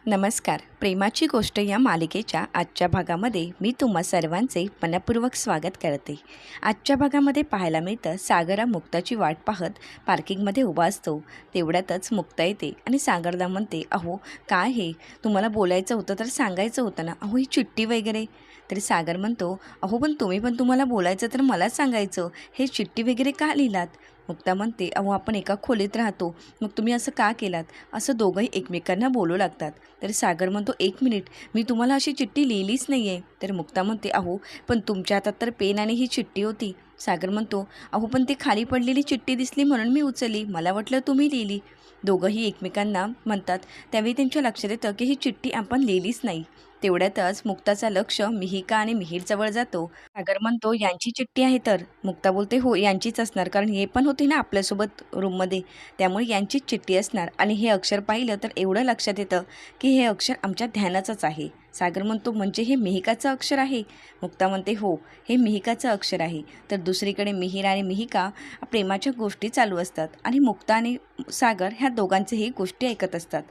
नमस्कार. प्रेमाची गोष्ट या मालिकेच्या आजच्या भागामध्ये मी तुम्हा सर्वांचे मनपूर्वक स्वागत करते. आजच्या भागामध्ये पाहायला मिळतं सागर हा मुक्ताची वाट पाहत पार्किंगमध्ये उभा असतो. तेवढ्यातच मुक्ता येते आणि सागरला म्हणते, अहो काय हे, तुम्हाला बोलायचं होतं तर सांगायचं होतं ना, अहो ही चिठ्ठी वगैरे. तरी सागर म्हणतो, अहो पण तुम्हाला बोलायचं तर मलाच सांगायचं, हे चिठ्ठी वगैरे का लिहिलात? मुक्ता म्हणते, अहो आपण एका खोलीत राहतो, मग तुम्ही असं का केलात? असं दोघंही एकमेकांना बोलू लागतात. तर सागर म्हणतो, एक मिनिट, मी तुम्हाला अशी चिठ्ठी लिहिलीच नाही आहे. तर मुक्ता म्हणते, अहो पण तुमच्या हातात तर पेन आणि ही चिठ्ठी होती. सागर म्हणतो, अहो पण ती खाली पडलेली चिठ्ठी दिसली म्हणून मी उचलली, मला वाटलं तुम्ही लिहिली. दोघंही एकमेकांना म्हणतात. त्यावेळी त्यांच्या लक्षात येतं की ही चिठ्ठी आपण लिहिलीच नाही. तेवढ्यातच मुक्ताचं लक्ष मिहिका आणि मिहीरजवळ जातो. सागर म्हणतो, यांची चिठ्ठी आहे तर? मुक्ता बोलते, हो यांचीच असणार, कारण हे पण होते ना आपल्यासोबत रूममध्ये, त्यामुळे यांचीच चिठ्ठी असणार. आणि हे अक्षर पाहिलं तर एवढं लक्षात येतं की हे अक्षर आमच्या ध्यानाचंच आहे. सागर म्हणतो, म्हणजे हे मिहिकाचं अक्षर आहे? मुक्ता म्हणते, हो हे मिहिकाचं अक्षर आहे. तर दुसरीकडे मिहीर आणि मिहिका प्रेमाच्या गोष्टी चालू असतात आणि मुक्ता आणि सागर ह्या दोघांचेही गोष्टी ऐकत असतात.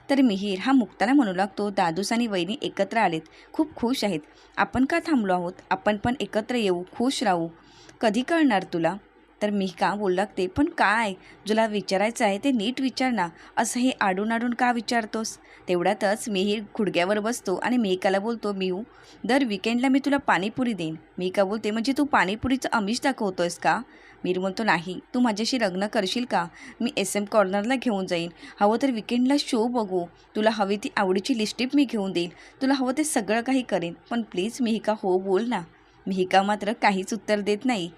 तर मिहीर हा मुक्ताला म्हणू लागतो, दादूस आणि वहिनी एकत्र आलेत, खूप खुश आहेत. आपण का थांबलो आहोत? आपण पण एकत्र येऊ, खुश राहू. कधी कळणार तुला? तर मिहिका बोलू लागते, पण काय, तुला विचारायचं आहे ते नीट विचार ना, असं हे आडून आडून का विचारतोस? तेवढ्यातच मिहीर खुडग्यावर बसतो आणि मिहिकाला बोलतो, मिहू दर विकेंडला मी तुला पाणीपुरी देईन. मिहिका बोलते, म्हणजे तू पाणीपुरीचं आमिष दाखवतोयस का? मीर म्हणतो, नाही. तू माझ्याशी लग्न करशील का? मी SM कॉर्नरला घेऊन जाईन, हवं तर विकेंडला शो बघू, तुला हवी ती आवडीची लिपस्टिक मी घेऊन देईन, तुला हवं ते सगळं काही करेन, पण प्लीज मिहिका हो बोल ना. मिहिका मात्र काहीच उत्तर देत नाही.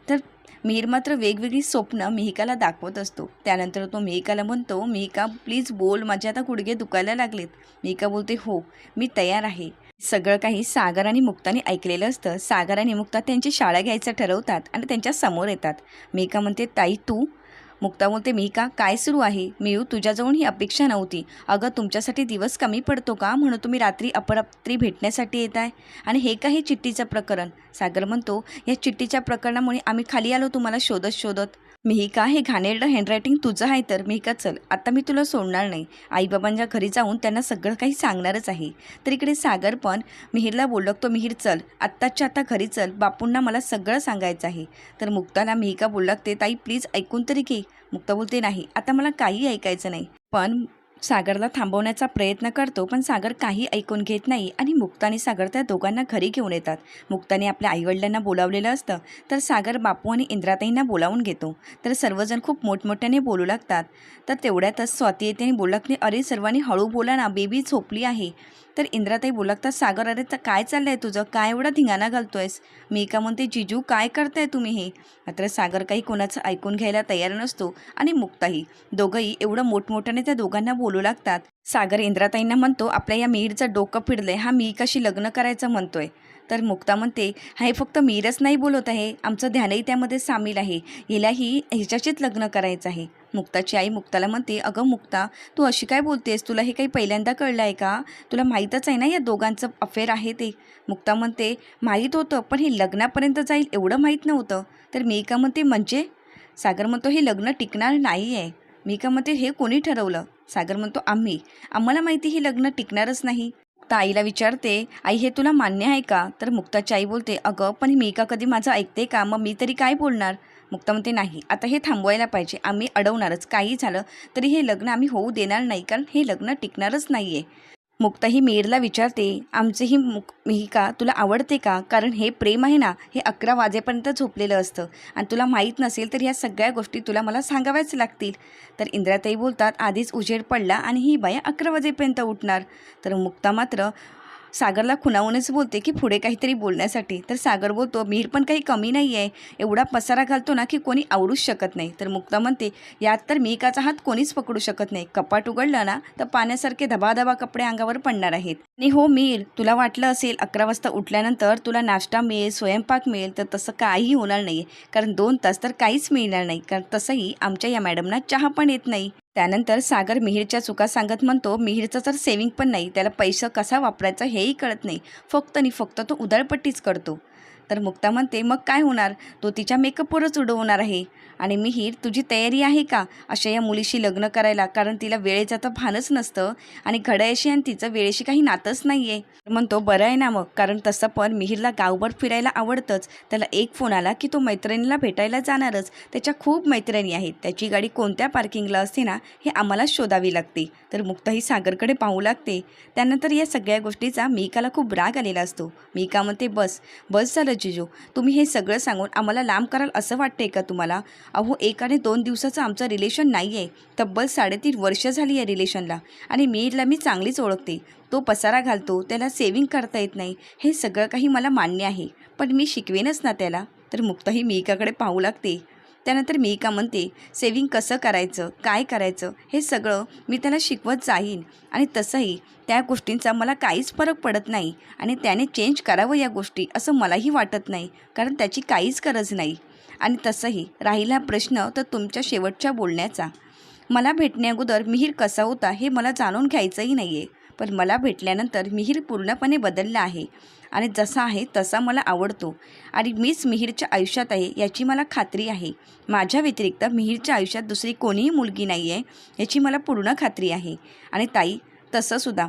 तर मिहीर मात्र वेगवेगळी स्वप्न मिहिकाला दाखवत असतो. त्यानंतर तो मिहिकाला म्हणतो, मिहिका प्लीज बोल, माझे आता गुडघे दुखायला लागलेत. मिहिका बोलते, हो मी तयार आहे. सगळं काही सागर आणि मुक्ताने ऐकलेलं असतं. सागर आणि मुक्ता त्यांची शाळा घ्यायचं ठरवतात आणि त्यांच्या समोर येतात. मिहिका म्हणते, ताई तू? मुक्ता बोलते, मिहिका काय सुरू आहे? मियू तुझ्याजवळ ही अपेक्षा नव्हती. अगं तुमच्यासाठी दिवस कमी पडतो का म्हणून तुम्ही रात्री अपरात्री भेटण्यासाठी येत आहे? आणि हे का हे चिठ्ठीचं प्रकरण? सागर म्हणतो, या चिठ्ठीच्या प्रकरणामुळे आम्ही खाली आलो तुम्हाला शोधत शोधत. मिहिका हे घाणेरडं हँडरायटिंग तुझं आहे तर? मिहिका चल, आता मी तुला सोडणार नाही. आईबाबांच्या घरी जाऊन त्यांना सगळं काही सांगणारच आहे. तर इकडे सागर पण मिहीरला बोलू लागतो, मिहीर चल, आत्ताच्या आता घरी चल, बापूंना मला सगळं सांगायचं आहे. तर मुक्ताला मिहिका बोलू लागते, ताई प्लीज ऐकून तरी घे. मुक्ता बोलते, नाही आता मला काही ऐकायचं नाही. पण सागरला थांबवण्याचा प्रयत्न करतो, पण सागर काही ऐकून घेत नाही आणि मुक्ता आणि सागर त्या दोघांना घरी घेऊन येतात. मुक्ताने आपल्या आईवडिलांना बोलावलेलं असतं, तर सागर बापू आणि इंद्राताईंना बोलावून घेतो. तर सर्वजण खूप मोठमोठ्याने बोलू लागतात. तर तेवढ्यातच स्वाती येते आणि बोलू लागते, अरे सर्वांनी हळू बोला ना, बेबी झोपली आहे. तर इंद्राताई बोलू लागतात, सागर अरे तर काय चाललं आहे तुझं, काय एवढा धिंगाणा घालतोयस? मिहिका म्हणते, जिजू काय करताय तुम्ही हे? मात्र सागर काही कोणाचं ऐकून घ्यायला तयार नसतो आणि मुक्ताही. दोघंही एवढं मोठमोठ्याने त्या दोघांना बोलू लागतात. सागर इंद्राताईंना म्हणतो, आपल्या या मिहीरचं डोकं फिरलंय, हा मिहिकाशी लग्न करायचं म्हणतोय. तर मुक्ता म्हणते, हे फक्त मिहीरच नाही बोलत आहे, आमचं ध्यानही त्यामध्ये सामील आहे, हिलाही ह्याच्याशीच लग्न करायचं आहे. मुक्ताची आई मुक्ताला म्हणते, अगं मुक्ता तू अशी काय बोलतेस, तुला हे काही पहिल्यांदा कळलं आहे का? तुला माहीतच आहे ना या दोघांचं अफेअर आहे ते? मुक्ता म्हणते, माहीत होतं, पण हे लग्नापर्यंत जाईल एवढं माहीत नव्हतं. तर मिहिका म्हणते, म्हणजे? सागर म्हणतो, हे लग्न टिकणार नाही आहे. मिहिका म्हणते, हे कोणी ठरवलं? सागर म्हणतो, आम्हाला माहिती हे लग्न टिकणारच नाही. तर आईला विचारते, आई हे तुला मान्य आहे का? तर मुक्ताची आई बोलते, अगं पण मिहिका कधी माझं ऐकते का, मग मी तरी काय बोलणार? मुक्ता म्हणते, नाही आता हे थांबवायला पाहिजे, आम्ही अडवणारच, काही झालं तरी हे लग्न आम्ही होऊ देणार नाही, कारण हे लग्न टिकणारच नाही आहे. मुक्ता ही मिहीरला विचारते, आमचे ही मिहिका तुला आवडते का? कारण हे प्रेम आहे ना, हे 11 वाजेपर्यंत झोपलेलं असतं आणि तुला माहीत नसेल तर ह्या सगळ्या गोष्टी तुला मला सांगाव्याच लागतील. तर इंद्राताई बोलतात, आधीच उजेड पडला आणि ही बाया 11 वाजेपर्यंत उठणार. तर मुक्ता मात्र सागरला खुणावूनच बोलते की पुढे काहीतरी बोलण्यासाठी. तर सागर बोलतो, मिहीर पण काही कमी नाही आहे, एवढा पसारा घालतो ना की कोणी आवडूच शकत नाही. तर मुक्ता म्हणते, यात तर मिहिकाचा हात कोणीच पकडू शकत नाही, कपाट उघडलं ना तर पाण्यासारखे धबाधबा कपडे अंगावर पडणार आहेत. आणि हो मिहीर, तुला वाटलं असेल 11 वाजता उठल्यानंतर तुला नाश्ता मिळेल, स्वयंपाक मिळेल, तर तसं काहीही होणार नाही, कारण 2 तास तर काहीच मिळणार नाही, कारण तसंही आमच्या या मॅडमना चहा पण येत नाही. त्यानंतर सागर मिहीरच्या चुका सांगत म्हणतो, मिहीरचं तर सेविंग पण नाही, त्याला पैसा कसा वापरायचा हेही कळत नाही, फक्त आणि फक्त तो उधळपट्टीच करतो. तर मुक्ता म्हणते, मग काय होणार, तो तिच्या मेकअपवरच उडवणार आहे. आणि मिहीर, तुझी तयारी आहे का अशा या मुलीशी लग्न करायला, कारण तिला वेळेचं तर भानच नसतं आणि घड्याळाशी आणि तिचं वेळेशी काही नातंच नाही आहे. म्हणतो, बरं आहे ना मग, कारण तसं पण मिहीरला गावभर फिरायला आवडतंच. त्याला एक फोन आला की तो मैत्रिणीला भेटायला जाणारच. त्याच्या खूप मैत्रिणी आहेत, त्याची गाडी कोणत्या पार्किंगला असते ना हे आम्हाला शोधावी लागते. तर मुक्ता ही सागरकडे पाहू लागते. त्यानंतर या सगळ्या गोष्टीचा मिहिकाला खूप राग आलेला असतो. मिहिका म्हणते, बस बस झालं जिजू, तुम्ही हे सगळं सांगून आम्हाला लांब कराल असं वाटतंय का तुम्हाला? अहो, 1 आणि 2 दिवसाचं आमचं रिलेशन नाही आहे, तब्बल 3.5 वर्ष झाली आहे रिलेशनला. आणि मिहीरला मी चांगलीच ओळखते. तो पसारा घालतो, त्याला सेविंग करता येत नाही, हे सगळं काही मला मान्य आहे, पण मी शिकवेनच ना त्याला. तर मुक्ता ही मिहिकाकडे पाहू लागते. त्यानंतर मिहिका म्हणते, सेविंग कसं करायचं, काय करायचं हे सगळं मी त्याला शिकवत जाईन. आणि तसंही त्या गोष्टींचा मला काहीच फरक पडत नाही आणि त्याने चेंज करावं या गोष्टी असं मलाही वाटत नाही, कारण त्याची काहीच गरज नाही. आणि तसंही राहिला प्रश्न तर तुमच्या शेवटच्या बोलण्याचा. मला भेटण्याअगोदर मिहीर कसा होता हे मला जाणून घ्यायचंही नाही आहे, पण मला भेटल्यानंतर मिहीर पूर्णपणे बदलला आहे आणि जसा आहे तसा मला आवडतो आणि मीच मिहीरच्या आयुष्यात आहे याची मला खात्री आहे. माझ्या व्यतिरिक्त मिहीरच्या आयुष्यात दुसरी कोणीही मुलगी नाही आहे याची मला पूर्ण खात्री आहे. आणि ताई, तसंसुद्धा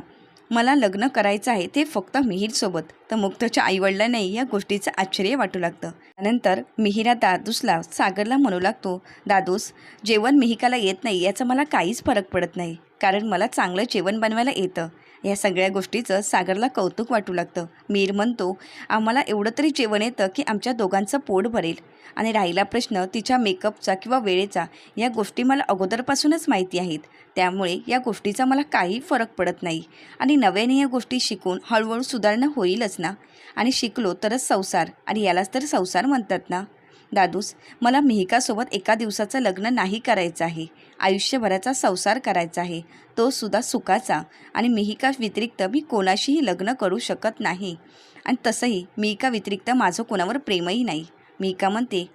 मला लग्न करायचं आहे ते फक्त मिहीरसोबत. तर मुक्ताच्या आईवडिलांनाही या गोष्टीचं आश्चर्य वाटू लागतं. त्यानंतर मिहीरा दादूसला सागरला म्हणू लागतो, दादूस, जेवण मिहिकाला येत नाही याचा मला काहीच फरक पडत नाही, कारण मला चांगलं जेवण बनवायला येतं. या सगळ्या गोष्टीचं सागरला कौतुक वाटू लागतं. मीर म्हणतो, आम्हाला एवढं तरी जेवण येतं की आमच्या दोघांचं पोट भरेल. आणि राहिला प्रश्न तिच्या मेकअपचा किंवा वेळेचा, या गोष्टी मला अगोदरपासूनच माहिती आहेत, त्यामुळे या गोष्टीचा मला काही फरक पडत नाही. आणि नव्याने या गोष्टी शिकून हळूहळू सुधारणा होईलच ना. आणि शिकलो तरच संसार, आणि यालाच तर संसार म्हणतात ना. दादूस, मला मिहिकासोबत एका दिवसाचं लग्न नाही करायचं आहे, आयुष्यभराचा संसार करायचा आहे, तो सुद्धा सुखाचा. आणि मिहिका व्यतिरिक्त मी कोणाशीही लग्न करू शकत नाही. आणि तसंही मिहिका व्यतिरिक्त माझं कोणावर प्रेमही नाही. मिहिका म्हणते,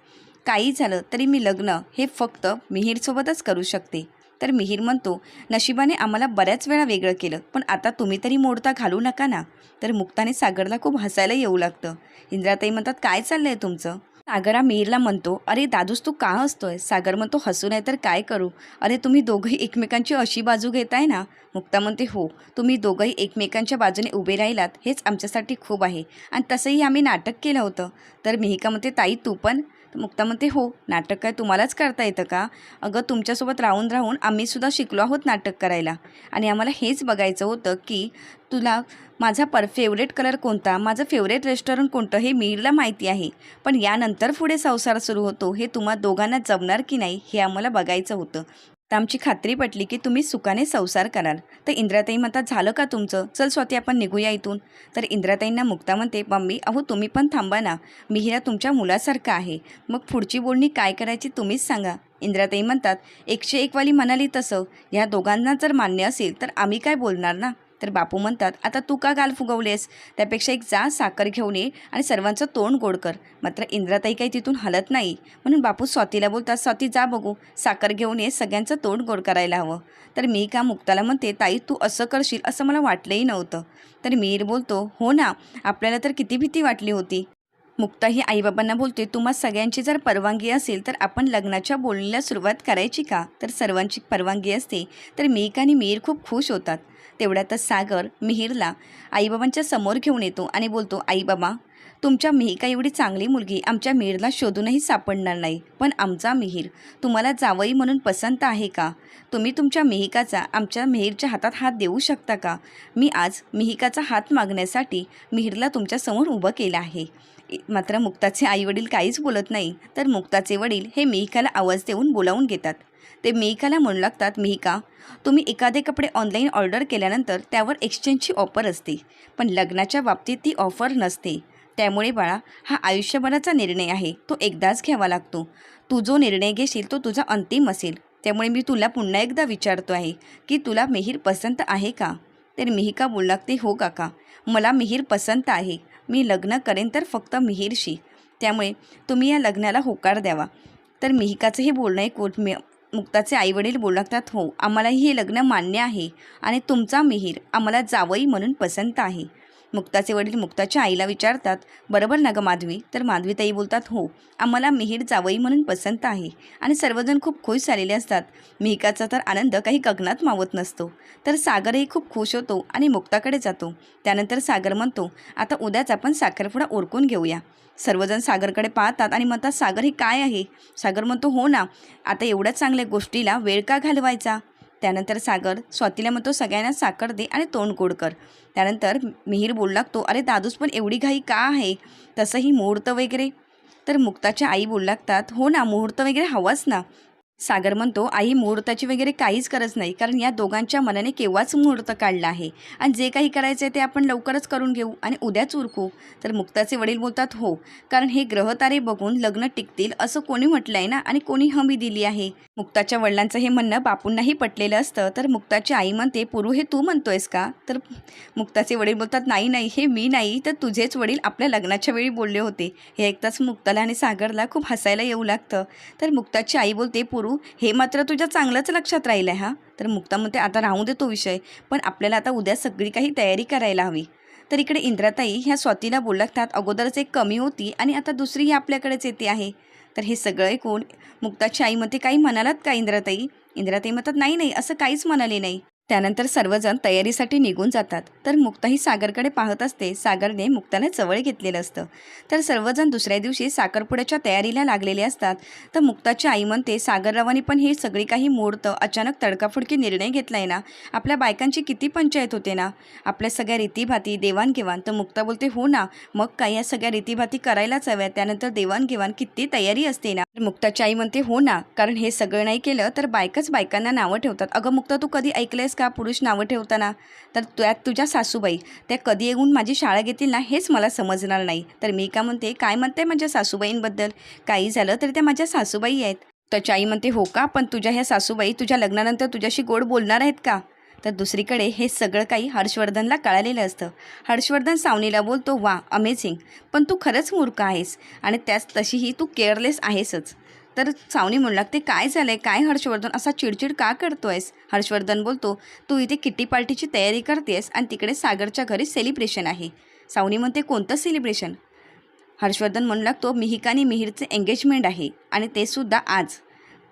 काही झालं तरी मी लग्न हे फक्त मिहीरसोबतच करू शकते. तर मिहीर म्हणतो, नशिबाने आम्हाला बऱ्याच वेळा वेगळं केलं, पण आता तुम्ही तरी मोडता घालू नका ना. तर मुक्ताने सागरला खूप हसायला येऊ लागतं. इंद्राताई म्हणतात, काय चाललंय तुमचं? सागरा मिहीरला म्हणतो, अरे दादूस, तू का हसतोय? सागर म्हणतो, हसू नाही तर काय करू, अरे तुम्ही दोघंही एकमेकांची अशी बाजू घेताय ना. मुक्ता म्हणते, हो, तुम्ही दोघंही एकमेकांच्या बाजूने उभे राहिलात हेच आमच्यासाठी खूप आहे, आणि तसंही आम्ही नाटक केलं होतं. तर मिहिका म्हणते, ताई तू पण? तर मुक्ता म्हणते, हो, नाटक काय तुम्हालाच करता येतं का? अगं, तुमच्यासोबत राहून राहून आम्हीसुद्धा शिकलो आहोत नाटक करायला, आणि आम्हाला हेच बघायचं होतं की तुला माझा फेवरेट कलर कोणता, माझं फेवरेट रेस्टॉरंट कोणतं हे मिहीरला माहिती आहे, पण यानंतर पुढे संसार सुरू होतो हे तुम्हा दोघांना जमणार की नाही हे आम्हाला बघायचं होतं. तर आमची खात्री पटली की तुम्ही सुखाने संसार कराल. तर इंद्राताई म्हणतात, झालं का तुमचं? चल स्वाती, आपण निघूया इथून. तर इंद्राताईंना मुक्ता म्हणते, मम्मी, अहो तुम्ही पण थांबा ना, मिहिरा तुमच्या मुलासारखा आहे, मग पुढची बोलणी काय करायची तुम्हीच सांगा. इंद्राताई म्हणतात, 101 वाली म्हणाली तसं, ह्या दोघांना जर मान्य असेल तर आम्ही काय बोलणार ना. तर बापू म्हणतात, आता तू का गाल फुगवलेस, त्यापेक्षा एक जा, साखर घेऊन ये आणि सर्वांचं तोंड गोड कर. मात्र इंद्राताई काही तिथून हलत नाही, म्हणून बापू स्वातीला बोलतात, स्वाती जा बघू, साखर घेऊन ये, सगळ्यांचं तोंड गोड करायला हवं. तर मी का मुक्ताला म्हणते, ताई तू असं करशील असं मला वाटलंही नव्हतं. तर मिहीर बोलतो, हो ना, आपल्याला तर किती भीती वाटली होती. मुक्ता ही आईबाबांना बोलते, तुम्हा सगळ्यांची जर परवानगी असेल तर आपण लग्नाच्या बोलणीला सुरुवात करायची का. तर सर्वांची परवानगी असते. तर मिहिका आणि मिहीर खूप खुश होतात. तेवढ्यातच सागर मिहीरला आईबाबांच्या समोर घेऊन येतो आणि बोलतो, आईबाबा, तुमच्या मिहिका एवढी चांगली मुलगी आमच्या मिहीरला शोधूनही सापडणार नाही, पण आमचा मिहीर तुम्हाला जावई म्हणून पसंत आहे का? तुम्ही तुमच्या मिहिकाचा आमच्या मिहीरच्या हातात हात देऊ शकता का? मी आज मिहिकाचा हात मागण्यासाठी मिहीरला तुमच्यासमोर उभं केलं आहे. मात्र मुक्ताचे आईवडील काहीच बोलत नाही. तर मुक्ताचे वडील हे मिहिकाला आवाज देऊन बोलावून घेतात. ते मिहिकाला म्हणू लागतात, मिहिका, तुम्ही एखादे कपडे ऑनलाईन ऑर्डर केल्यानंतर त्यावर एक्सचेंजची ऑफर असते, पण लग्नाच्या बाबतीत ती ऑफर नसते. त्यामुळे बाळा, हा आयुष्यभराचा निर्णय आहे, तो एकदाच घ्यावा लागतो. तू जो निर्णय घेशील तो तुझा अंतिम असेल. त्यामुळे मी तुला पुन्हा एकदा विचारतो आहे की तुला मिहीर पसंत आहे का? तर मिहिका बोलू लागते, हो काका, मला मिहीर पसंत आहे. मी लग्न करेन तर फक्त मिहीरशी, त्यामुळे तुम्ही या लग्नाला होकार द्यावा. तर मिहिकाचं हे बोलणं ऐकून मुक्ताचे आईवडील बोलू लागतात, हो, आम्हालाही हे लग्न मान्य आहे आणि तुमचा मिहीर आम्हाला जावई म्हणून पसंत आहे. मुक्ताचे वडील मुक्ताच्या आईला विचारतात, बरोबर ना गं माधवी? तर माधवीताई बोलतात, हो, आम्हाला मिहीर जावई म्हणून पसंत आहे. आणि सर्वजण खूप खुश झालेले असतात. मिहिकाचा तर आनंद काही गगनात मावत नसतो. तर सागरही खूप खुश होतो आणि मुक्ताकडे जातो. त्यानंतर सागर म्हणतो, आता उद्याच आपण साखरपुडा उरकून घेऊया. सर्वजण सागरकडे पाहतात आणि म्हणतात, सागर हे काय आहे? सागर म्हणतो, हो ना, आता एवढ्या चांगल्या गोष्टीला वेळ का घालवायचा? त्यानंतर सागर स्वातीला म्हणतो, सगळ्यांना साखर दे आणि तोंड गोड कर. त्यानंतर मिहीर बोलू लागतो, अरे दादूस पण एवढी घाई का आहे? तसंही मुहूर्त वगैरे? तर मुक्ताच्या आई बोलू लागतात, हो ना, मुहूर्त वगैरे हवाच ना. सागर म्हणतो, आई मुहूर्ताची वगैरे काहीच गरज नाही, कारण या दोघांच्या मनाने केव्हाच मुहूर्त काढला आहे आणि जे काही करायचं आहे ते आपण लवकरच करून घेऊ आणि उद्याच उरकू. तर मुक्ताचे वडील बोलतात, हो, कारण हे ग्रहतारे बघून लग्न टिकतील असं कोणी म्हटलं आहे ना आणि कोणी हमी दिली आहे. मुक्ताच्या वडिलांचं हे म्हणणं बापूंनाही पटलेलं असतं. तर मुक्ताची आई म्हणते, पुरू हे तू म्हणतोयस का? तर मुक्ताचे वडील बोलतात, नाही नाही, हे मी नाही, तर तुझेच वडील आपल्या लग्नाच्या वेळी बोलले होते. हे ऐकताच मुक्ताला आणि सागरला खूप हसायला येऊ लागतं. तर मुक्ताची आई बोलते, पुरू हे मात्र तुझ्या चांगलंच लक्षात राहिलं आहे. तर मुक्ता म्हणते, आता राहू दे तो विषय, पण आपल्याला आता उद्या सगळी काही तयारी करायला हवी. तर इकडे इंद्राताई ह्या स्वातीला बोलू लागतात, अगोदरच एक कमी होती आणि आता दुसरीही आपल्याकडेच येते आहे. तर हे सगळं ऐकून मुक्ताची आई म्हणते, काही म्हणालात का इंद्राताई? इंद्राताई म्हणतात, नाही नाही, असं काहीच म्हणाले नाही. त्यानंतर सर्वजण तयारीसाठी निघून जातात. तर मुक्ताही सागरकडे पाहत असते. सागरने मुक्ताला जवळ घेतलेलं असतं. तर सर्वजण दुसऱ्या दिवशी साखरपुड्याच्या तयारीला लागलेले असतात. तर मुक्ताची आई म्हणते, सागररावांनी पण ही सगळी काही मुहूर्त अचानक तडकाफडकी निर्णय घेतला आहे ना, आपल्या बायकांची किती पंचायत होते ना, आपल्या सगळ्या रीतीभाती देवाणघेवाण. तर मुक्ता बोलते, हो ना, मग काय या सगळ्या रीतीभाती करायलाच हव्या, त्यानंतर देवाणघेवाण किती तयारी असते ना. मुक्ताची आई म्हणते, हो ना, कारण हे सगळं नाही केलं तर बायकाच बायकांना नावं ठेवतात. अगं मुक्ता, तू कधी ऐकलंयस का पुरुष नावं ठेवताना? तर त्यात तुझ्या सासूबाई त्या कधी येऊन माझी शाळा घेतील ना, हेच मला समजणार नाही. तर मी का म्हणते, काय म्हणते माझ्या सासूबाईंबद्दल? काही झालं तर त्या माझ्या सासूबाई आहेत. त्याची आई म्हणते, हो का, पण तुझ्या ह्या सासूबाई तुझ्या लग्नानंतर तुझ्याशी गोड बोलणार आहेत का? तर दुसरीकडे हे सगळं काही हर्षवर्धनला कळालेलं असतं. हर्षवर्धन सावनीला बोलतो, वा, अमेझिंग, पण तू खरंच मूर्ख आहेस आणि त्याच तशीही तू केअरलेस आहेसच. तर सावनी म्हणू लागते, काय झालंय, काय हर्षवर्धन असा चिडचिड का करतोयस? हर्षवर्धन बोलतो, तू इथे किटी पार्टीची तयारी करतेस आणि तिकडे सागरच्या घरी सेलिब्रेशन आहे. सावनी म्हणते, कोणतं सेलिब्रेशन? हर्षवर्धन म्हणू लागतो, मिहिका आणि मिहीरचे एंगेजमेंट आहे आणि ते सुद्धा आज.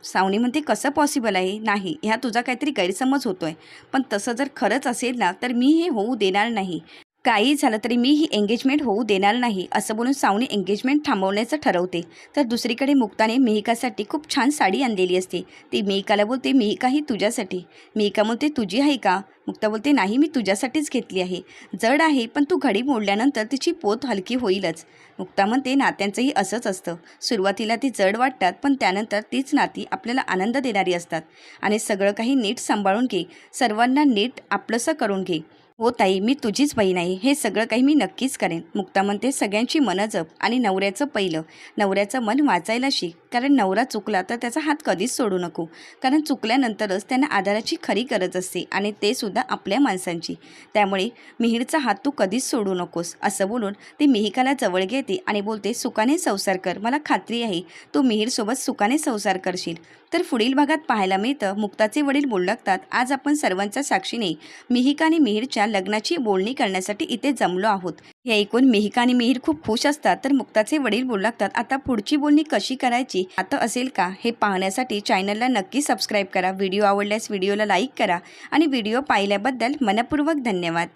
सावनी म्हणते, कसं पॉसिबल आहे? नाही, ह्या तुझा काहीतरी गैरसमज होतोय. पण तसं जर खरंच असेल ना, तर मी हे होऊ देणार नाही. काही झालं तरी मी ही एंगेजमेंट होऊ देणार नाही, असं बोलून सावनी एंगेजमेंट थांबवण्याचं ठरवते. तर दुसरीकडे मुक्ताने मिहिकासाठी खूप छान साडी आणलेली असते. ती मिहिकाला बोलते, मिहिका ही तुझ्यासाठी. मिहिका बोलते, तुझी आहे का? मुक्ता बोलते, नाही, मी तुझ्यासाठीच घेतली आहे. जड आहे, पण तू घडी मोडल्यानंतर तिची पोत हलकी होईलच. मुक्ता म्हणते, नात्यांचंही असंच असतं. सुरुवातीला ती जड वाटतात, पण त्यानंतर तीच नाती आपल्याला आनंद देणारी असतात. आणि सगळं काही नीट सांभाळून घे, सर्वांना नीट आपलंसं करून घे. हो ताई, मी तुझीच बहीण आहे, हे सगळं काही मी नक्कीच करेन. मुक्ता म्हणते, सगळ्यांची मनं जप आणि नवऱ्याचं पहिलं, नवऱ्याचं मन वाचायला शिक, कारण नवरा चुकला तर त्याचा हात कधीच सोडू नको, कारण चुकल्यानंतरच त्यांना आधाराची खरी गरज असते आणि ते सुद्धा आपल्या माणसांची. त्यामुळे मिहीरचा हात तू कधीच सोडू नकोस, असं बोलून ती मिहिकाला जवळ घेते आणि बोलते, सुखाने संसार कर, मला खात्री आहे तू मिहीरसोबत सुखाने संसार करशील. तर पुढील भागात पाहायला मिळतं, मुक्ताचे वडील बोलू लागतात, आज आपण सर्वांच्या साक्षीने मिहिका आणि मिहीरच्या लग्नाची बोलणी करण्यासाठी इथे जमलो आहोत. हे ऐकून मिहिका आणि मिहीर खूप खुश असतात. तर मुक्ताचे वडील बोलू लागतात, आता पुढची बोलणी कशी करायची आता असेल का, हे पाहण्यासाठी चॅनलला नक्की सबस्क्राईब करा. व्हिडिओ आवडल्यास व्हिडिओला लाईक करा आणि व्हिडिओ पाहिल्याबद्दल मनपूर्वक धन्यवाद.